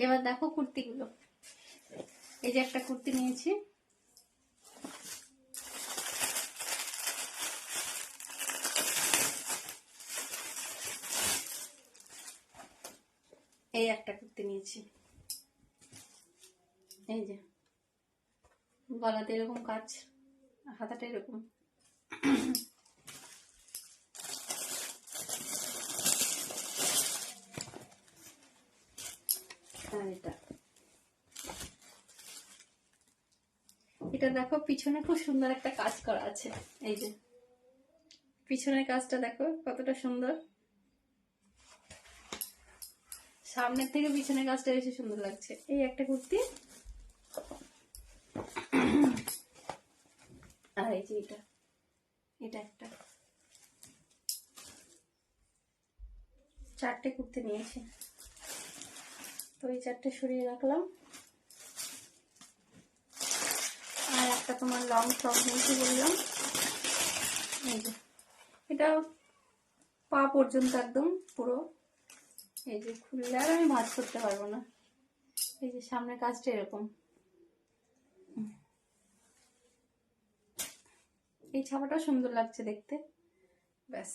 এবার দেখো কুর্তিগুলো। এই যে একটা কুর্তি নিয়েছি, এই একটা কুর্তি নিয়েছি, এই যে গলাতে এরকম কাজ, হাতাটা এরকম। আর এটা দেখো পিছনে খুব সুন্দর একটা কাজ করা আছে। এই যে পিছনের কাজটা দেখো কতটা সুন্দর, সামনের থেকে পিছনের কাজটা বেশি সুন্দর লাগছে। এই একটা কুর্তি, আর এই যে এটা একটা, চারটে কুর্তি নিয়েছি। তো এই চারটে সরিয়ে রাখলাম। আর একটা তোমার লং ফ্রক নিয়েছি বললাম, এই যে এটা পা পর্যন্ত একদম পুরো, এই যে খুললে আর আমি ভাঁজ করতে পারবো না। এই যে সামনের কাজটা এরকম, এই ছাপাটা সুন্দর লাগছে দেখতে। ব্যাস।